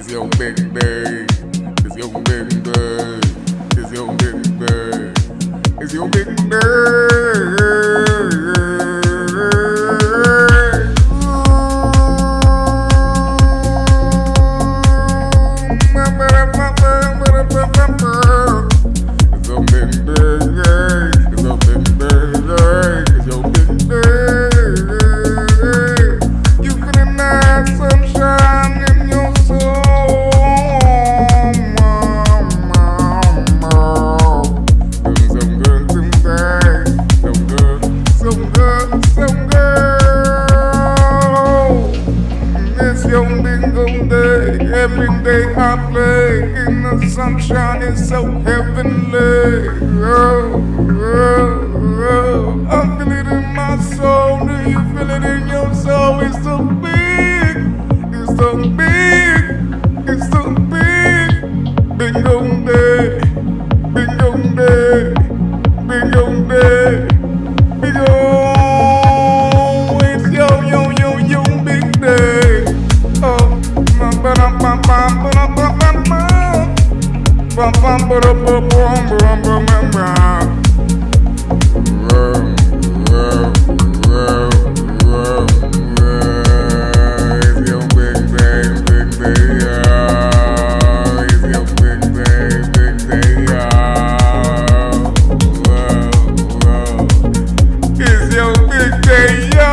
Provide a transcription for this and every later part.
It's your big day. It's your big day. It's your big day. It's your big every day I play in the sunshine is so heavenly. Oh, oh, oh. I feel it in my soul. Do you feel it in your soul? It's so big. It's so big. It's so big. Bingo day. Bingo day. Bingo day. Bingo. It's yo big day. Oh. It's your big day, yo.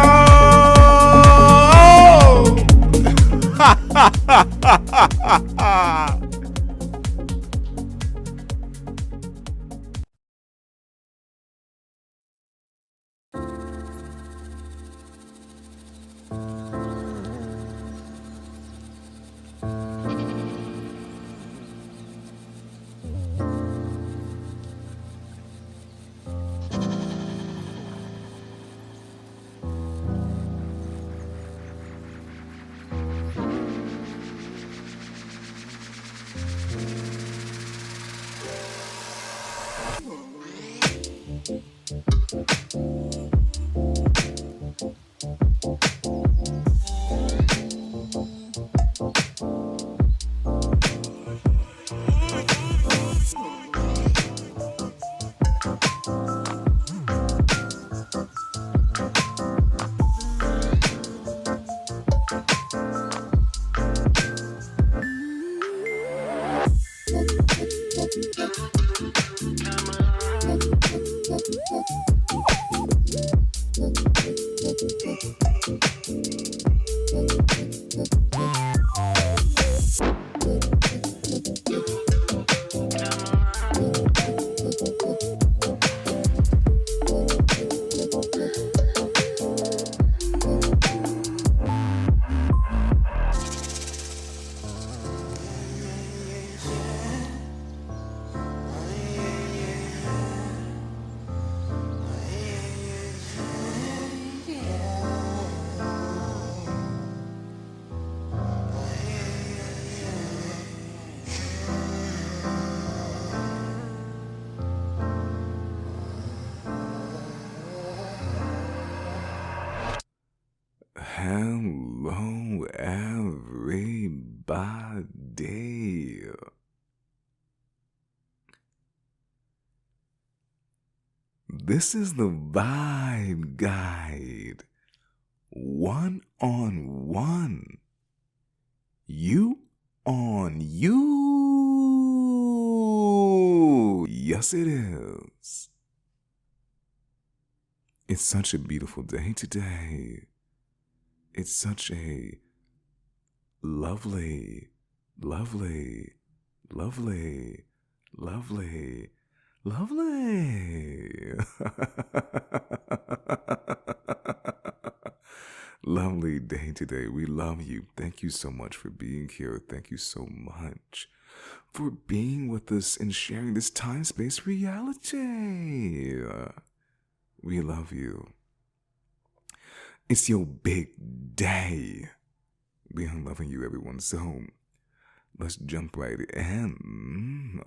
Hello, everybody. This is the Vibe Guide. One-on-one. You on you. Yes, it is. It's such a beautiful day today. It's such a lovely, lovely, lovely, lovely, lovely, lovely day today. We love you. Thank you so much for being here. Thank you so much for being with us and sharing this time-space reality. We love you. It's your big day. We are loving you, everyone. So let's jump right in.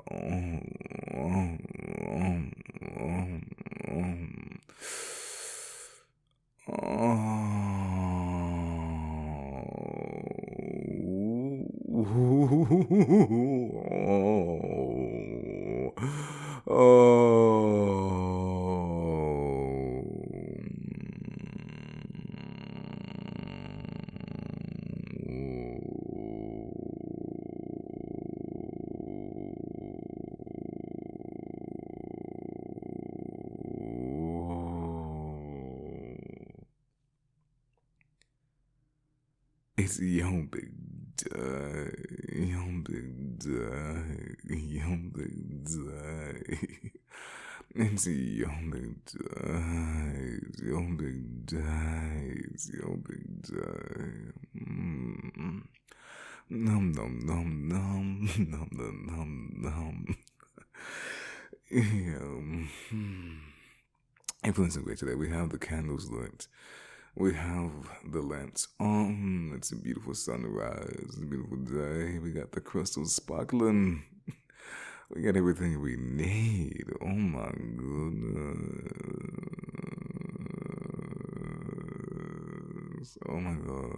It's young big day, young big day, young big day. It's young big days, young big days, young big day. Num num num num num num num num. Feeling so great today. We have the candles lit. We have the lamps on. It's a beautiful sunrise. It's a beautiful day. We got the crystals sparkling. We got everything we need. Oh my goodness. Oh my god.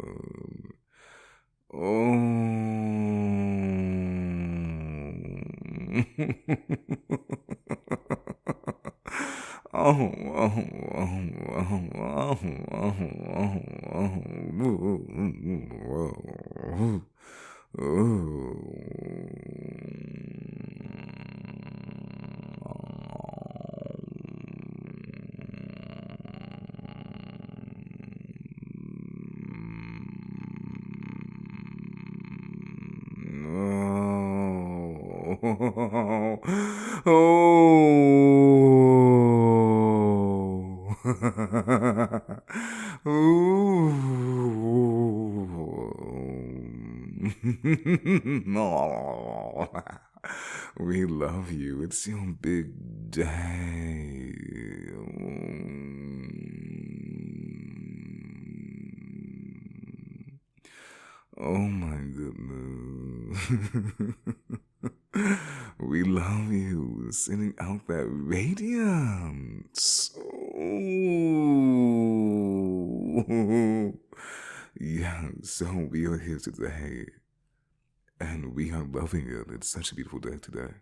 We love you. It's your big day. Oh my goodness. We love you. Sending out that radiance. Yeah, so we are here today. And we are loving it. It's such a beautiful day today.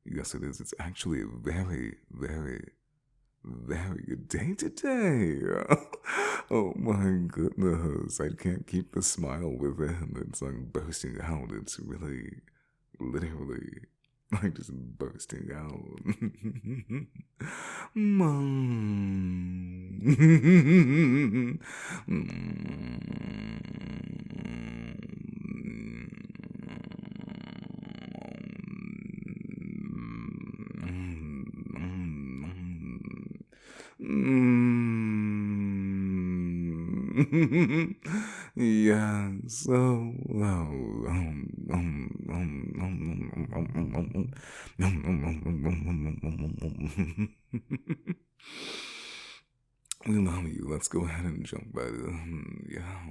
Yes, it is. It's actually a very, very, very good day today. Oh my goodness. I can't keep the smile within. It's like bursting out. It's really, literally, like just bursting out. Yeah, so we love you. Let's go ahead and jump right in. Yeah.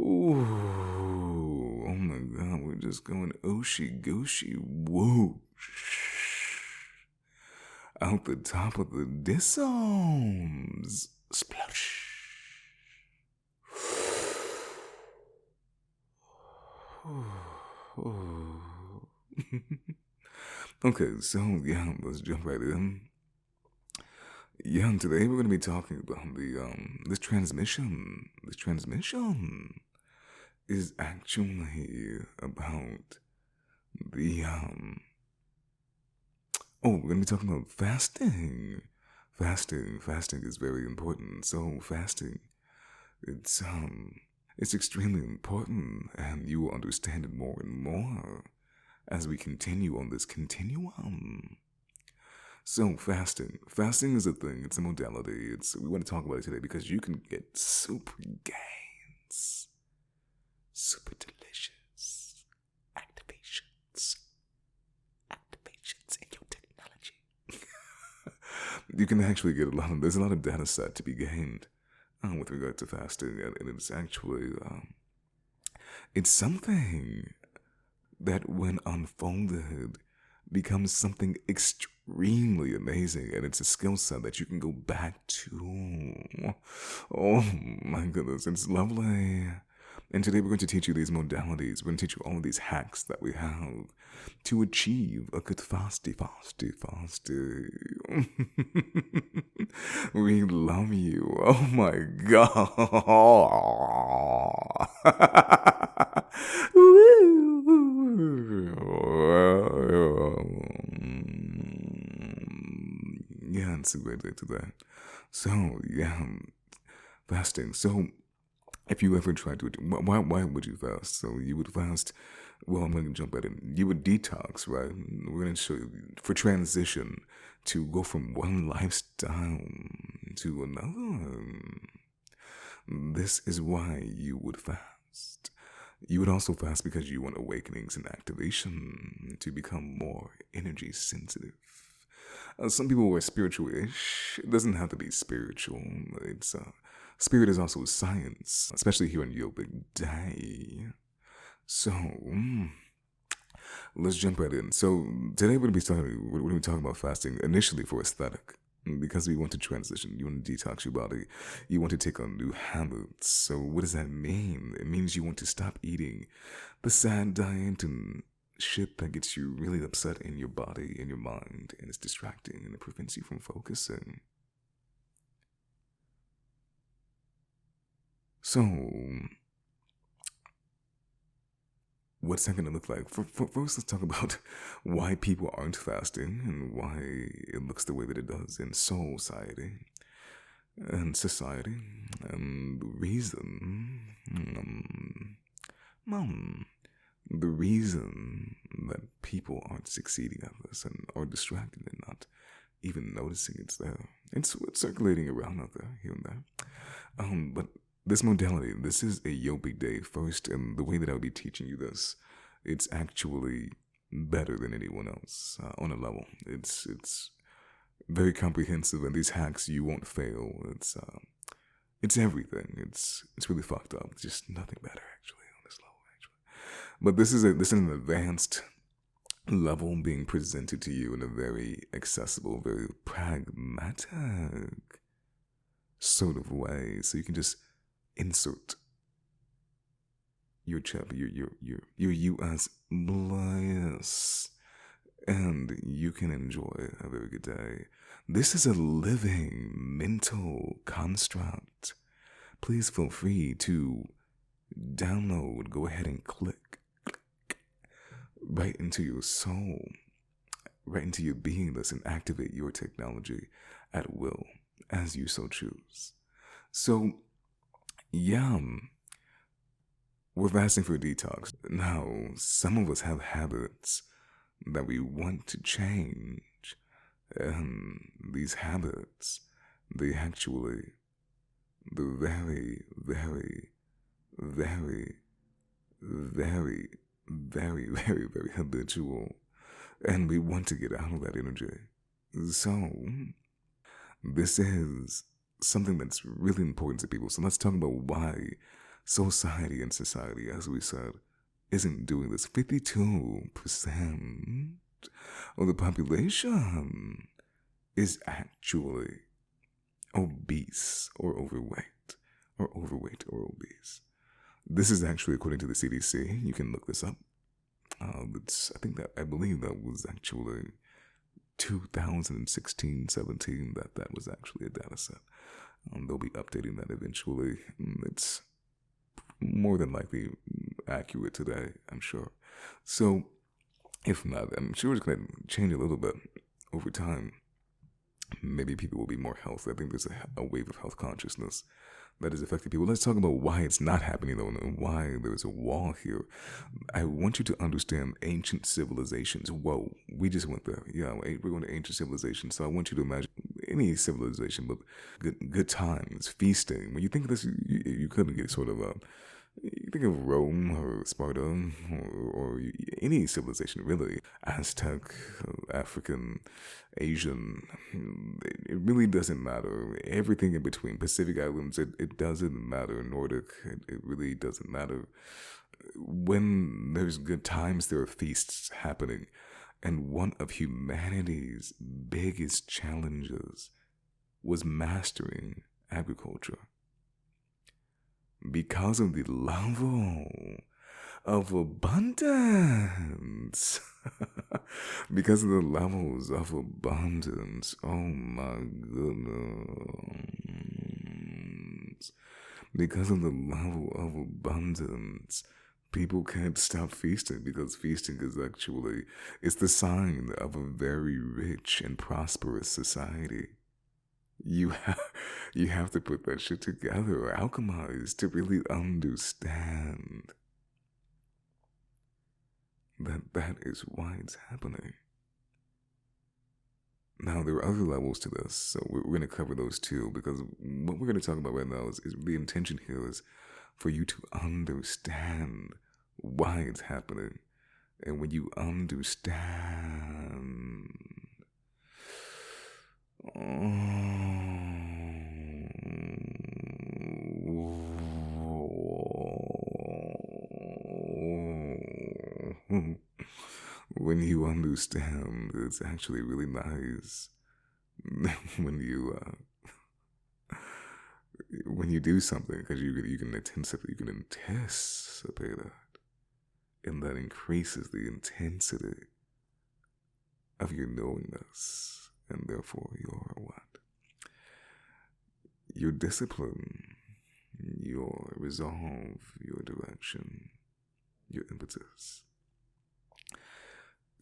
Ooh, oh my god, we're just going ooshy gooshy whoosh. Out the top of the disarms. Splash. Okay, so yeah, let's jump right in. Yeah, today we're gonna be talking about this transmission. This transmission is actually about the we're gonna be talking about fasting. Fasting is very important. So fasting, it's extremely important, and you will understand it more and more as we continue on this continuum. So fasting is a thing. It's a modality. We want to talk about it today because you can get super gains, super delicious activations in your technology. You can actually get there's a lot of data set to be gained with regard to fasting, and it's actually it's something that when unfolded becomes something extremely amazing, and it's a skill set that you can go back to. Oh my goodness, it's lovely. And today we're going to teach you these modalities. We're going to teach you all of these hacks that we have to achieve a good fasty. We love you. Oh my God. Yeah, it's a great day today. So, yeah, fasting. So, if you ever tried to, why would you fast? So you would fast. Well, I'm going to jump right in. You would detox, right? We're going to show you for transition to go from one lifestyle to another. This is why you would fast. You would also fast because you want awakenings and activation to become more energy sensitive. Some people were spiritual-ish. It doesn't have to be spiritual. It's spirit is also science, especially here on Yo Big Day. So let's jump right in. So today we're going to be talking about fasting initially for aesthetic, because we want to transition. You want to detox your body. You want to take on new habits. So what does that mean? It means you want to stop eating the sad diet and shit that gets you really upset in your body, in your mind, and it's distracting and it prevents you from focusing. So, what's that going to look like? First, let's talk about why people aren't fasting and why it looks the way that it does in society. And society. And the reason... the reason that people aren't succeeding at this and are distracted and not even noticing it's there. It's circulating around out there, here and there. But this modality, this is a Yo Big Day first, and the way that I'll be teaching you this, it's actually better than anyone else on a level. It's very comprehensive, and these hacks, you won't fail. It's everything. It's really fucked up. It's just nothing better, actually. But this is an advanced level being presented to you in a very accessible, very pragmatic sort of way. So you can just insert your chip, your US bliss, and you can enjoy a very good day. This is a living mental construct. Please feel free to download, go ahead and click right into your soul, right into your beingness, and activate your technology at will, as you so choose. So, yeah, we're fasting for a detox. Now, some of us have habits that we want to change, and these habits, they actually, they're very, very, very, very, very, very, very habitual, and we want to get out of that energy. So, this is something that's really important to people. So let's talk about why society, as we said, isn't doing this. 52% of the population is actually obese or overweight, or obese. This is actually according to the CDC. You can look this up. I believe that was actually 2016-17 that was actually a data set. They'll be updating that eventually. It's more than likely accurate today, I'm sure. So, if not, I'm sure it's going to change a little bit over time. Maybe people will be more healthy. I think there's a wave of health consciousness that is affecting people. Let's talk about why it's not happening, though, and why there's a wall here. I want you to understand ancient civilizations. Whoa, we just went there. Yeah, we're going to ancient civilizations. So I want you to imagine any civilization, but good times, feasting. When you think of this, you couldn't get sort of you think of Rome or Sparta or any civilization, really. Aztec, African, Asian, it really doesn't matter. Everything in between, Pacific Islands, it doesn't matter. Nordic, it really doesn't matter. When there's good times, there are feasts happening. And one of humanity's biggest challenges was mastering agriculture. Because of the level of abundance. Because of the levels of abundance. Oh my goodness. Because of the level of abundance, people can't stop feasting, because feasting is actually, it's the sign of a very rich and prosperous society. You have to put that shit together or alchemize to really understand that is why it's happening. Now, there are other levels to this, so we're going to cover those too, because what we're going to talk about right now is the intention here is for you to understand why it's happening. And when you understand, when you understand, it's actually really nice when you do something, because you can anticipate it, and that increases the intensity of your knowingness, and therefore your what? Your discipline, your resolve, your direction, your impetus.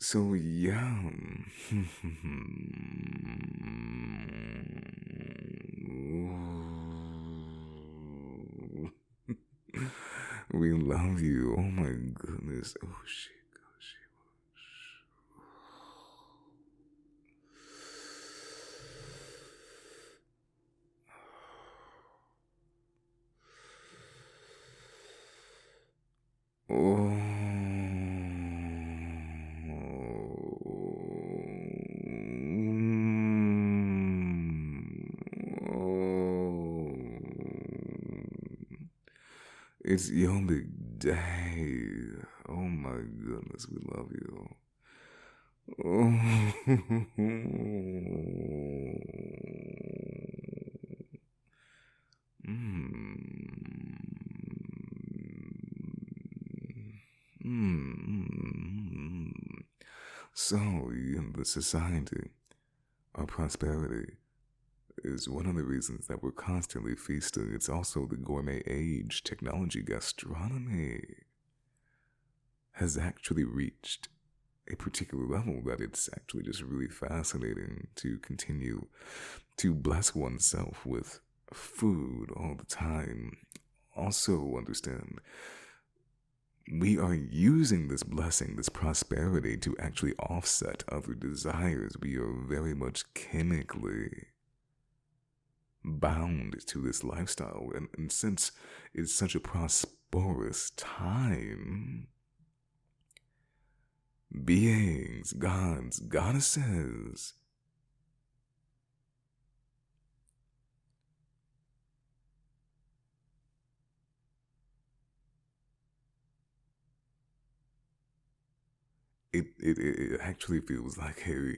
So yeah, we love you. Oh my goodness. Oh shit. Oh. It's your big day. Oh my goodness, we love you. Oh. So, in the society, our prosperity is one of the reasons that we're constantly feasting. It's also the gourmet age. Technology, gastronomy has actually reached a particular level that it's actually just really fascinating to continue to bless oneself with food all the time. Also understand, we are using this blessing, this prosperity, to actually offset other desires. We are very much chemically bound to this lifestyle. And since it's such a prosperous time, beings, gods, goddesses, it actually feels like a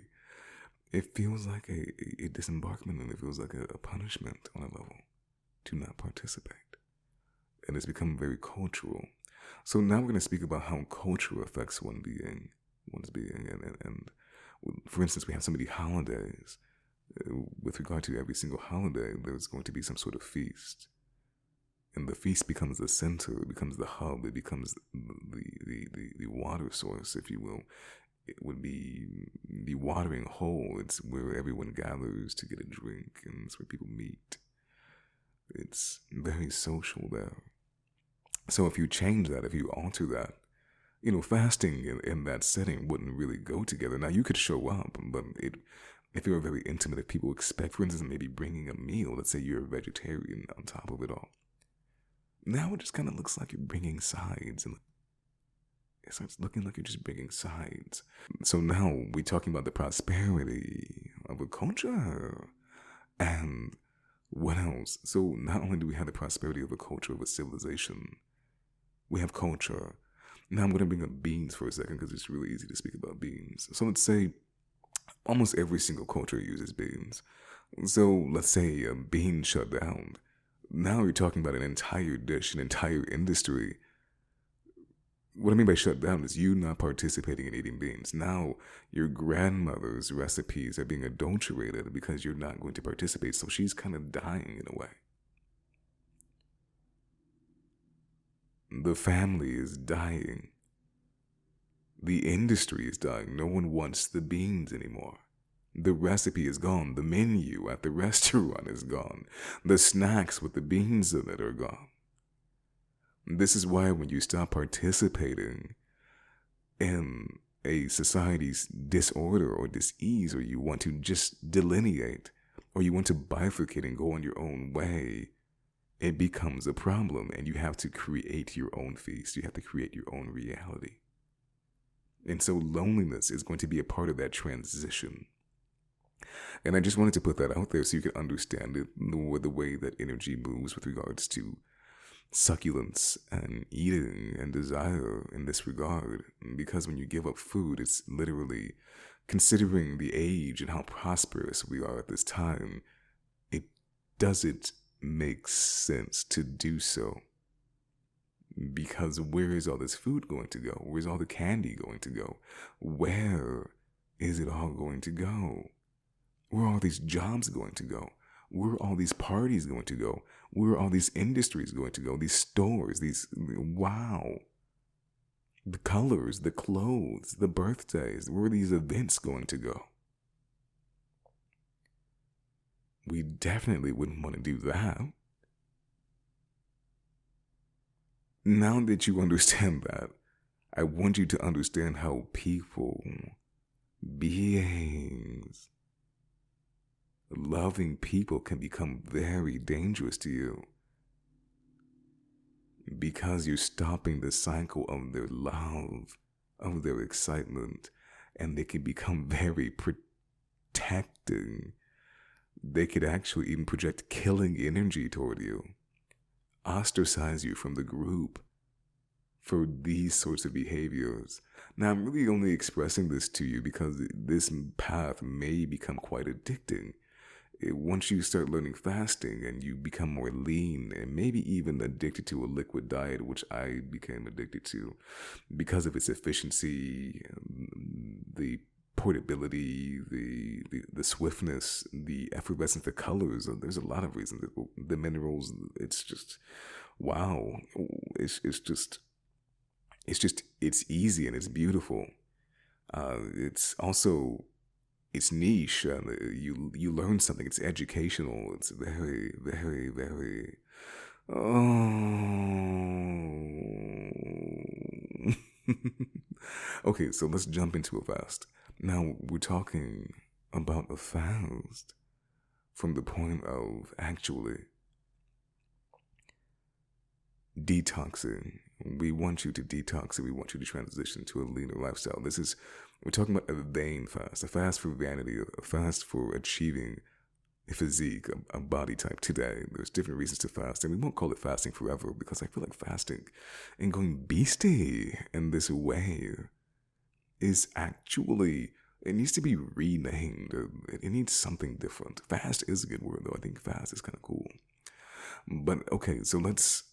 disembarkment, and it feels like a punishment on a level to not participate. And it's become very cultural. So now we're going to speak about how culture affects one's being. And for instance, we have so many holidays. With regard to every single holiday, there's going to be some sort of feast. And the feast becomes the center, it becomes the hub, it becomes the water source, if you will. It would be the watering hole. It's where everyone gathers to get a drink, and it's where people meet. It's very social there. So if you change that, if you alter that, fasting in that setting wouldn't really go together. Now, you could show up, but if you're very intimate, if people expect, for instance, maybe bringing a meal, let's say you're a vegetarian on top of it all, now it just kind of looks like you're bringing sides, and it starts looking like you're just bringing sides. So now we're talking about the prosperity of a culture. And what else? So not only do we have the prosperity of a culture, of a civilization, we have culture. Now I'm going to bring up beans for a second because it's really easy to speak about beans. So let's say almost every single culture uses beans. So let's say a bean shut down. Now you're talking about an entire dish, an entire industry. What I mean by shut down is you not participating in eating beans. Now your grandmother's recipes are being adulterated because you're not going to participate. So she's kind of dying in a way. The family is dying. The industry is dying. No one wants the beans anymore. The recipe is gone. The menu at the restaurant is gone. The snacks with the beans in it are gone. This is why when you stop participating in a society's disorder or dis-ease, or you want to just delineate, or you want to bifurcate and go on your own way, it becomes a problem, and you have to create your own feast. You have to create your own reality. And so loneliness is going to be a part of that transition. And I just wanted to put that out there so you can understand it, the way that energy moves with regards to succulence and eating and desire in this regard. Because when you give up food, it's literally, considering the age and how prosperous we are at this time, it doesn't make sense to do so. Because where is all this food going to go? Where's all the candy going to go? Where is it all going to go? Where are all these jobs going to go? Where are all these parties going to go? Where are all these industries going to go? These stores, wow. The colors, the clothes, the birthdays, where are these events going to go? We definitely wouldn't want to do that. Now that you understand that, I want you to understand how people, beings, loving people can become very dangerous to you. Because you're stopping the cycle of their love, of their excitement, and they can become very protecting. They could actually even project killing energy toward you, ostracize you from the group for these sorts of behaviors. Now, I'm really only expressing this to you because this path may become quite addicting. Once you start learning fasting and you become more lean and maybe even addicted to a liquid diet, which I became addicted to because of its efficiency, the portability, the swiftness, the effervescence, the colors. There's a lot of reasons. The minerals. It's just wow. It's easy and it's beautiful. It's also, it's niche. You learn something. It's educational. It's very, very, very. Oh. Okay, so let's jump into a fast. Now we're talking about a fast from the point of actually detoxing. We want you to detox and we want you to transition to a leaner lifestyle. We're talking about a vain fast, a fast for vanity, a fast for achieving a physique, a body type today. There's different reasons to fast, and we won't call it fasting forever because I feel like fasting and going beastie in this way is actually, it needs to be renamed. It needs something different. Fast is a good word though. I think fast is kind of cool. But okay, so let's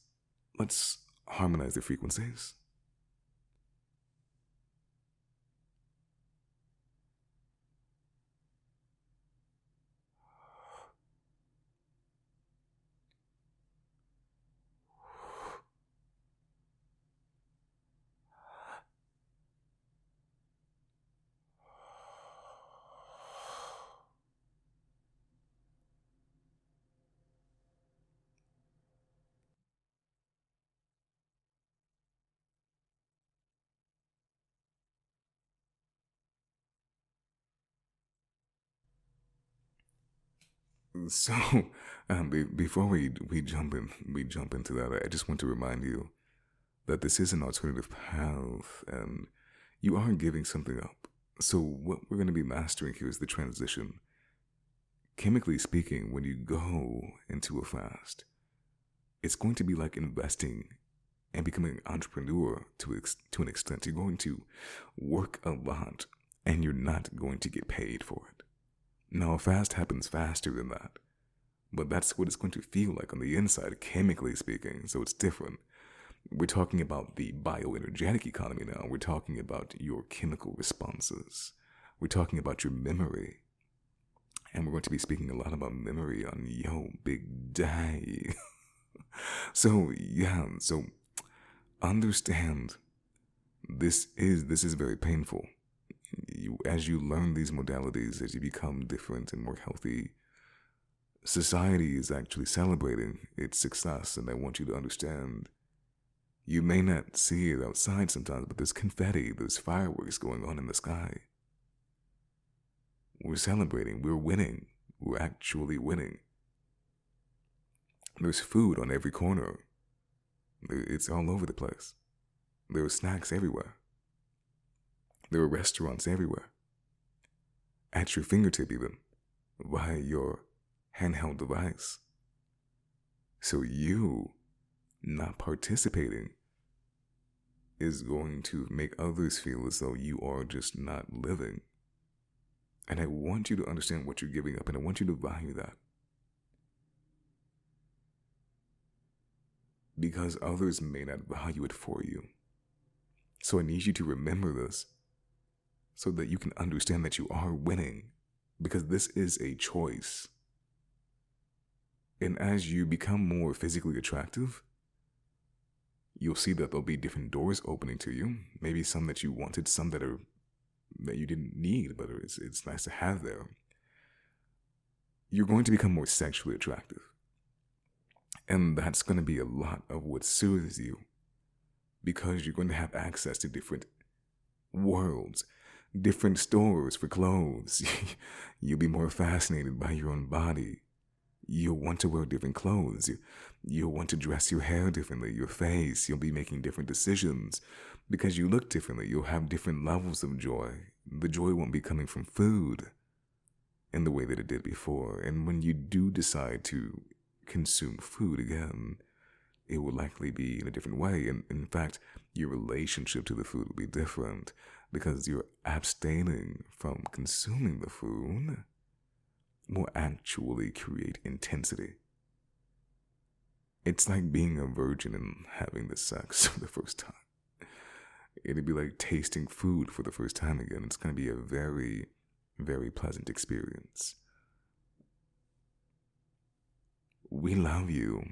harmonize the frequencies. So, before we jump into that, I just want to remind you that this is an alternative path, and you are giving something up. So, what we're going to be mastering here is the transition. Chemically speaking, when you go into a fast, it's going to be like investing and becoming an entrepreneur to an extent. You're going to work a lot and you're not going to get paid for it. Now, a fast happens faster than that, but that's what it's going to feel like on the inside, chemically speaking, so it's different. We're talking about the bioenergetic economy now. We're talking about your chemical responses. We're talking about your memory. And we're going to be speaking a lot about memory on Yo Big Day. So understand this is very painful. As you learn these modalities, as you become different and more healthy, society is actually celebrating its success, and I want you to understand. You may not see it outside sometimes, but there's confetti, there's fireworks going on in the sky. We're celebrating, we're winning, we're actually winning. There's food on every corner. It's all over the place. There are snacks everywhere. There are restaurants everywhere. At your fingertip even, via your handheld device. So you not participating is going to make others feel as though you are just not living. And I want you to understand what you're giving up, and I want you to value that. Because others may not value it for you. So I need you to remember this so that you can understand that you are winning, because this is a choice. And as you become more physically attractive, you'll see that there'll be different doors opening to you. Maybe some that you wanted, some that you didn't need, but it's nice to have there. You're going to become more sexually attractive. And that's going to be a lot of what soothes you, because you're going to have access to different worlds, different stores for clothes. You'll be more fascinated by your own body. You'll want to wear different clothes. You'll want to dress your hair differently, your face. You'll be making different decisions because you look differently. You'll have different levels of joy. The joy won't be coming from food in the way that it did before. And when you do decide to consume food again, it will likely be in a different way. And in fact, your relationship to the food will be different because you're abstaining from consuming the food will actually create intensity. It's like being a virgin and having the sex for the first time. It'd be like tasting food for the first time again. It's going to be a very, very pleasant experience. We love you.